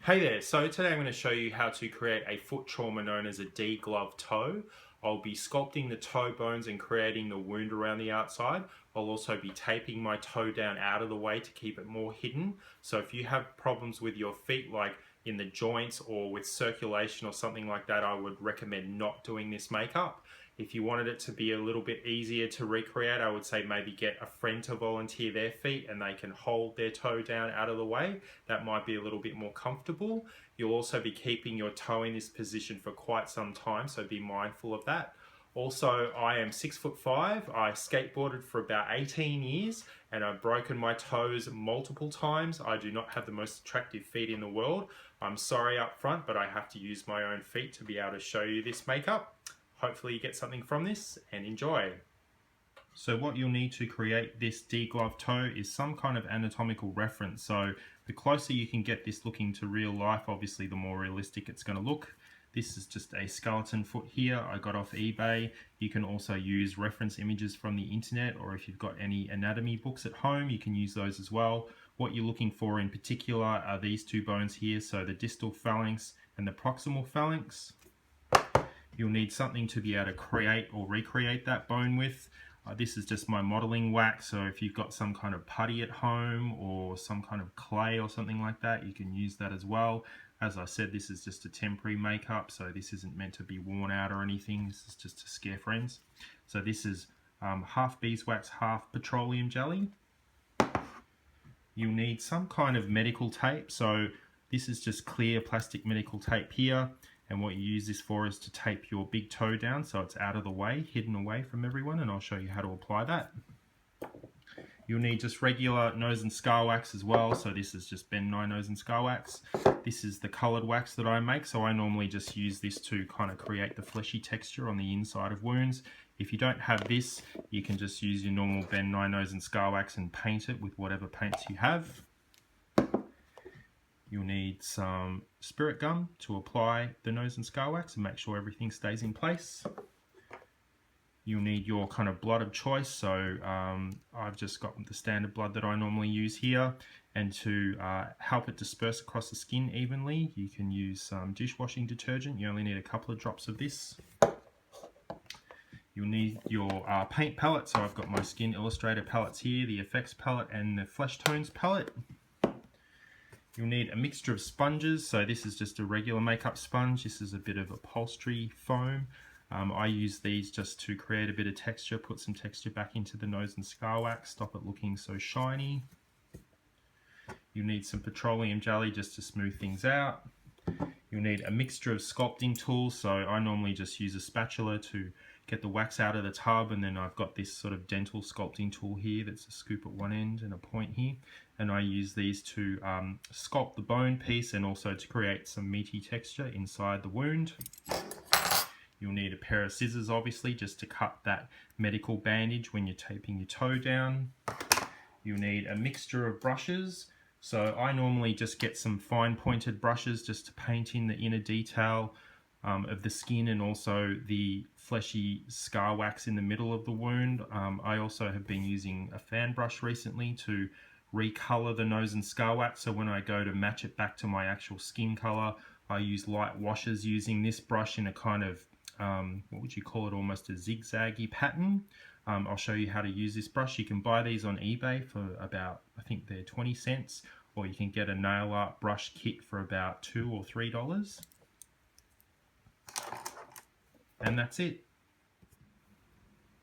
Hey there, so today I'm going to show you how to create a foot trauma known as a degloved toe. I'll be sculpting the toe bones and creating the wound around the outside. I'll also be taping my toe down out of the way to keep it more hidden. So if you have problems with your feet, like in the joints or with circulation or something like that, I would recommend not doing this makeup. If you wanted it to be a little bit easier to recreate, I would say maybe get a friend to volunteer their feet and they can hold their toe down out of the way. That might be a little bit more comfortable. You'll also be keeping your toe in this position for quite some time, so be mindful of that. Also, I am 6'5". I skateboarded for about 18 years and I've broken my toes multiple times. I do not have the most attractive feet in the world. I'm sorry up front, but I have to use my own feet to be able to show you this makeup. Hopefully you get something from this and enjoy. So what you'll need to create this degloved toe is some kind of anatomical reference. So the closer you can get this looking to real life, obviously the more realistic it's going to look. This is just a skeleton foot here I got off eBay. You can also use reference images from the internet, or if you've got any anatomy books at home, you can use those as well. What you're looking for in particular are these two bones here, so the distal phalanx and the proximal phalanx. You'll need something to be able to create or recreate that bone with. This is just my modeling wax, so if you've got some kind of putty at home or some kind of clay or something like that, you can use that as well. As I said, this is just a temporary makeup, so this isn't meant to be worn out or anything. This is just to scare friends. So this is half beeswax, half petroleum jelly. You'll need some kind of medical tape, so this is just clear plastic medical tape here. And what you use this for is to tape your big toe down so it's out of the way, hidden away from everyone, and I'll show you how to apply that. You'll need just regular nose and scar wax as well, so this is just Ben Nye nose and scar wax. This is the coloured wax that I make, so I normally just use this to kind of create the fleshy texture on the inside of wounds. If you don't have this, you can just use your normal Ben Nye nose and scar wax and paint it with whatever paints you have. You'll need some spirit gum to apply the nose and scar wax and make sure everything stays in place. You'll need your kind of blood of choice, so I've just got the standard blood that I normally use here, and to help it disperse across the skin evenly, you can use some dishwashing detergent. You only need a couple of drops of this. You'll need your paint palette, so I've got my Skin Illustrator palettes here, the effects palette and the flesh tones palette. You'll need a mixture of sponges, so this is just a regular makeup sponge. This is a bit of upholstery foam. I use these just to create a bit of texture, put some texture back into the nose and scar wax, stop it looking so shiny. You'll need some petroleum jelly just to smooth things out. You'll need a mixture of sculpting tools, so I normally just use a spatula to get the wax out of the tub, and then I've got this sort of dental sculpting tool here that's a scoop at one end and a point here, and I use these to sculpt the bone piece and also to create some meaty texture inside the wound. You'll need a pair of scissors, obviously, just to cut that medical bandage when you're taping your toe down. You'll need a mixture of brushes. So I normally just get some fine pointed brushes just to paint in the inner detail of the skin and also the fleshy scar wax in the middle of the wound. I also have been using a fan brush recently to recolor the nose and scar wax, so when I go to match it back to my actual skin color, I use light washes using this brush in a kind of, what would you call it, almost a zigzaggy pattern. I'll show you how to use this brush. You can buy these on eBay for about, I think they're 20 cents, or you can get a nail art brush kit for about $2 or $3. And that's it.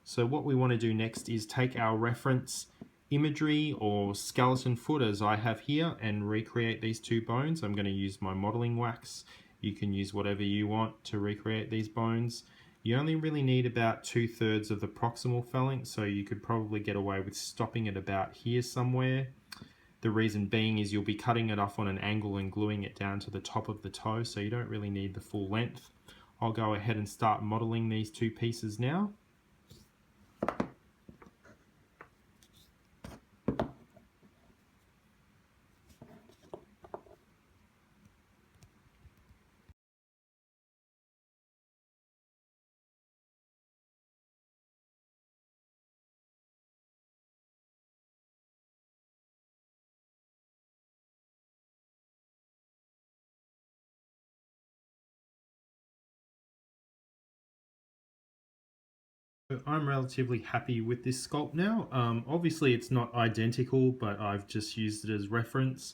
So what we want to do next is take our reference imagery or skeleton foot as I have here and recreate these two bones. I'm going to use my modeling wax. You can use whatever you want to recreate these bones. You only really need about 2/3 of the proximal phalanx, so you could probably get away with stopping it about here somewhere. The reason being is you'll be cutting it off on an angle and gluing it down to the top of the toe, so you don't really need the full length. I'll go ahead and start modeling these two pieces now. I'm relatively happy with this sculpt now. Obviously it's not identical, but I've just used it as reference.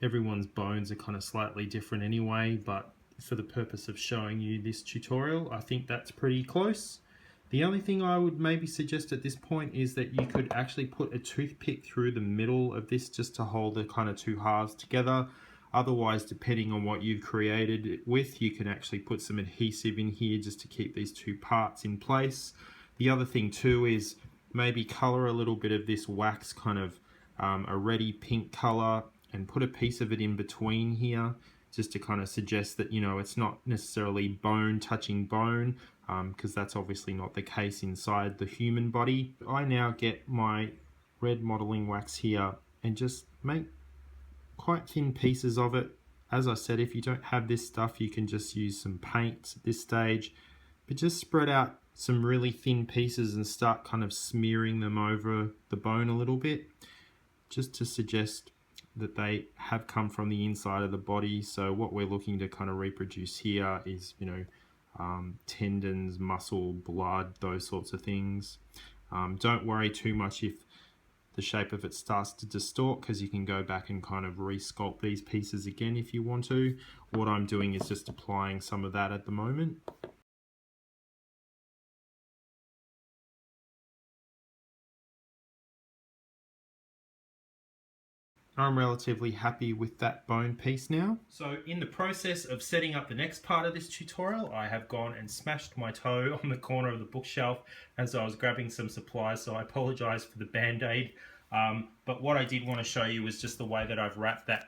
Everyone's bones are kind of slightly different anyway, but for the purpose of showing you this tutorial, I think that's pretty close. The only thing I would maybe suggest at this point is that you could actually put a toothpick through the middle of this just to hold the kind of two halves together. Otherwise, depending on what you've created it with, you can actually put some adhesive in here just to keep these two parts in place. The other thing too is maybe color a little bit of this wax kind of a reddy pink color and put a piece of it in between here just to kind of suggest that, you know, it's not necessarily bone touching bone, because that's obviously not the case inside the human body. I now get my red modeling wax here and just make quite thin pieces of it. As I said, if you don't have this stuff, you can just use some paint at this stage, but just spread out some really thin pieces and start kind of smearing them over the bone a little bit, just to suggest that they have come from the inside of the body. So what we're looking to kind of reproduce here is, you know, tendons, muscle, blood, those sorts of things. Don't worry too much if the shape of it starts to distort, because you can go back and kind of re-sculpt these pieces again if you want to. What I'm doing is just applying some of that at the moment. I'm relatively happy with that bone piece now. So in the process of setting up the next part of this tutorial, I have gone and smashed my toe on the corner of the bookshelf as I was grabbing some supplies, so I apologize for the band-aid. But what I did want to show you was just the way that I've wrapped that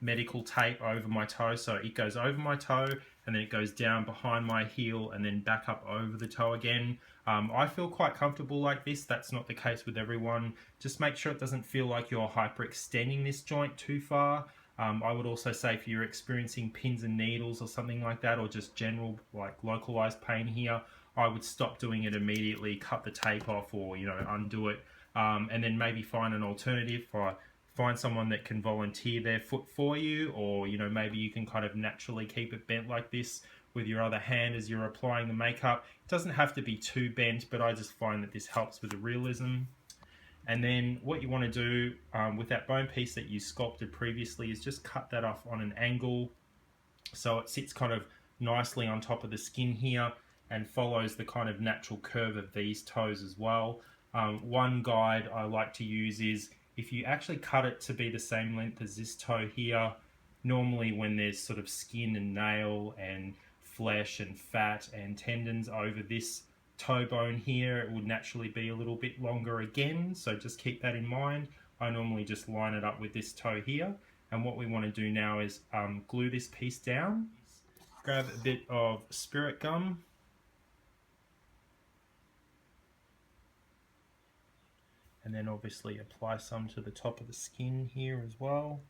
medical tape over my toe. So it goes over my toe and then it goes down behind my heel and then back up over the toe again. I feel quite comfortable like this. That's not the case with everyone. Just make sure it doesn't feel like you're hyperextending this joint too far. I would also say if you're experiencing pins and needles or something like that, or just general like localized pain here, I would stop doing it immediately, cut the tape off, or, you know, undo it, and then maybe find an alternative. Find someone that can volunteer their foot for you, or, you know, maybe you can kind of naturally keep it bent like this with your other hand as you're applying the makeup. It doesn't have to be too bent, but I just find that this helps with the realism. And then what you want to do with that bone piece that you sculpted previously is just cut that off on an angle so it sits kind of nicely on top of the skin here and follows the kind of natural curve of these toes as well. One guide I like to use is, if you actually cut it to be the same length as this toe here, normally when there's sort of skin and nail and flesh and fat and tendons over this toe bone here, it would naturally be a little bit longer again, so just keep that in mind. I normally just line it up with this toe here, and what we want to do now is glue this piece down. Grab a bit of spirit gum, and then obviously apply some to the top of the skin here as well.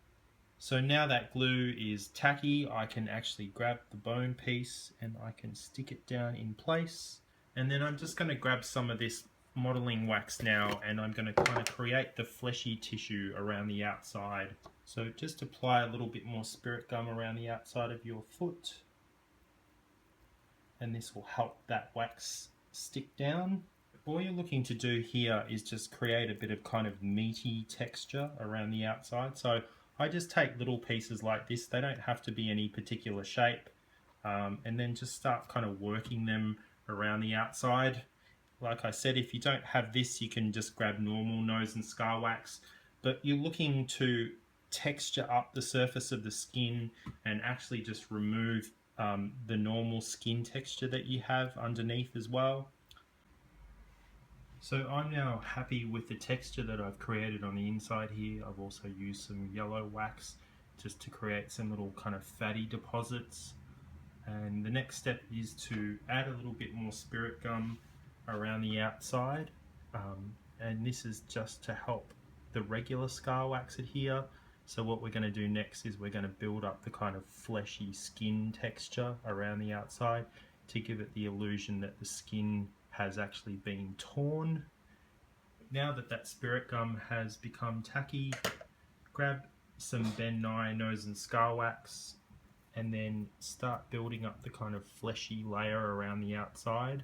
So now that glue is tacky, I can actually grab the bone piece and I can stick it down in place. And then I'm just going to grab some of this modeling wax now, and I'm going to kind of create the fleshy tissue around the outside. So just apply a little bit more spirit gum around the outside of your foot, and this will help that wax stick down. All you're looking to do here is just create a bit of kind of meaty texture around the outside. So I just take little pieces like this, they don't have to be any particular shape, and then just start kind of working them around the outside. Like I said, if you don't have this, you can just grab normal nose and scar wax, but you're looking to texture up the surface of the skin and actually just remove the normal skin texture that you have underneath as well. So I'm now happy with the texture that I've created on the inside here. I've also used some yellow wax just to create some little kind of fatty deposits. And the next step is to add a little bit more spirit gum around the outside. And this is just to help the regular scar wax adhere. So what we're going to do next is we're going to build up the kind of fleshy skin texture around the outside to give it the illusion that the skin has actually been torn. Now that that spirit gum has become tacky, grab some Ben Nye nose and scar wax and then start building up the kind of fleshy layer around the outside.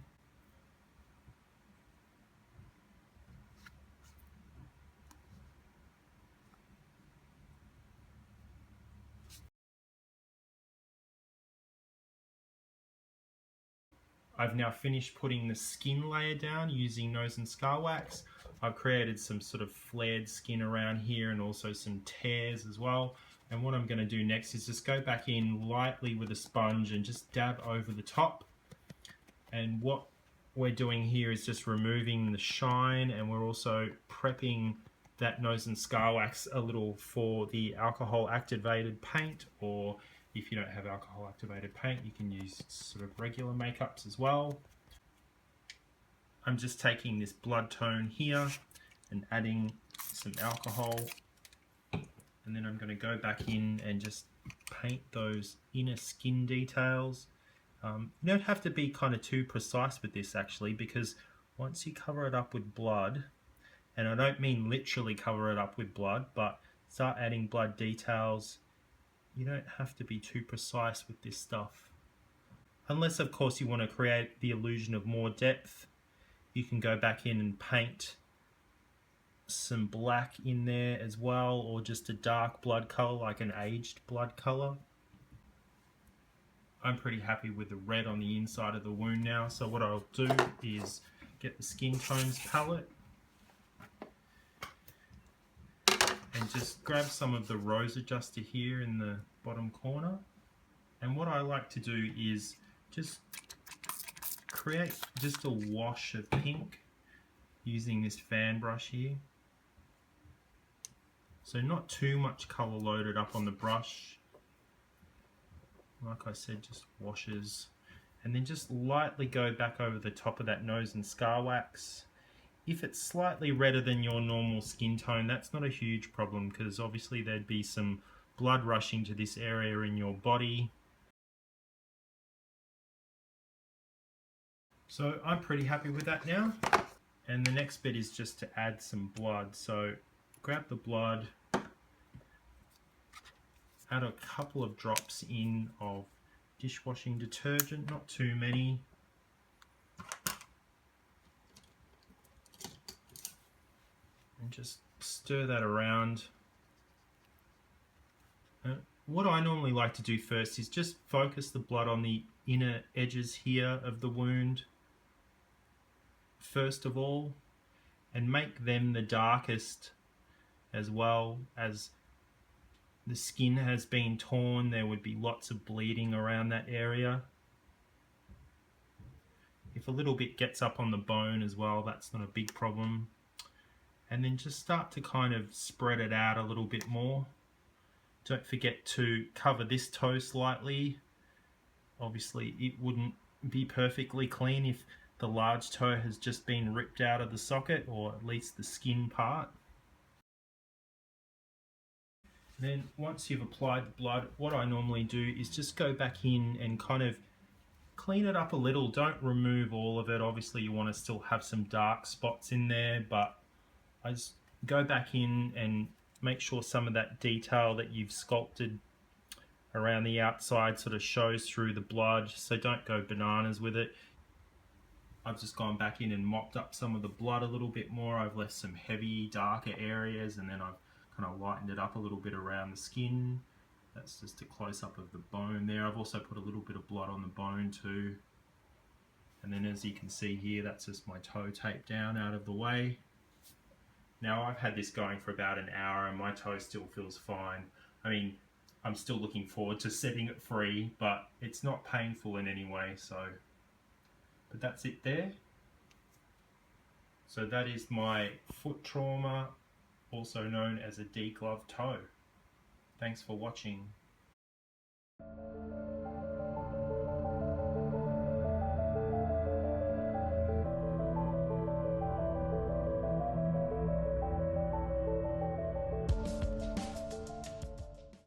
I've now finished putting the skin layer down using nose and scar wax. I've created some sort of flared skin around here and also some tears as well. And what I'm going to do next is just go back in lightly with a sponge and just dab over the top. And what we're doing here is just removing the shine, and we're also prepping that nose and scar wax a little for the alcohol activated paint, or if you don't have alcohol activated paint, you can use sort of regular makeups as well. I'm just taking this blood tone here and adding some alcohol, and then I'm going to go back in and just paint those inner skin details. You don't have to be kind of too precise with this actually, because once you cover it up with blood, and I don't mean literally cover it up with blood, but start adding blood details, you don't have to be too precise with this stuff. Unless of course you want to create the illusion of more depth, you can go back in and paint some black in there as well, or just a dark blood color like an aged blood color. I'm pretty happy with the red on the inside of the wound now, so what I'll do is get the skin tones palette and just grab some of the rose adjuster here in the bottom corner. And what I like to do is just create just a wash of pink using this fan brush here. So not too much color loaded up on the brush. Like I said, just washes, and then just lightly go back over the top of that nose and scar wax. If it's slightly redder than your normal skin tone, that's not a huge problem, because obviously there'd be some blood rushing to this area in your body. So I'm pretty happy with that now. And the next bit is just to add some blood. So grab the blood, add a couple of drops in of dishwashing detergent, not too many. And just stir that around. What I normally like to do first is just focus the blood on the inner edges here of the wound first of all, and make them the darkest as well. As the skin has been torn, there would be lots of bleeding around that area. If a little bit gets up on the bone as well, that's not a big problem. And then just start to kind of spread it out a little bit more. Don't forget to cover this toe slightly. Obviously it wouldn't be perfectly clean if the large toe has just been ripped out of the socket, or at least the skin part. Then once you've applied the blood, what I normally do is just go back in and kind of clean it up a little. Don't remove all of it. Obviously you want to still have some dark spots in there, but I just go back in and make sure some of that detail that you've sculpted around the outside sort of shows through the blood, so don't go bananas with it. I've just gone back in and mopped up some of the blood a little bit more. I've left some heavy, darker areas, and then I've kind of lightened it up a little bit around the skin. That's just a close-up of the bone there. I've also put a little bit of blood on the bone too. And then as you can see here, that's just my toe taped down out of the way. Now I've had this going for about an hour and my toe still feels fine. I mean, I'm still looking forward to setting it free, but it's not painful in any way, so. But that's it there. So that is my foot trauma, also known as a degloved toe. Thanks for watching.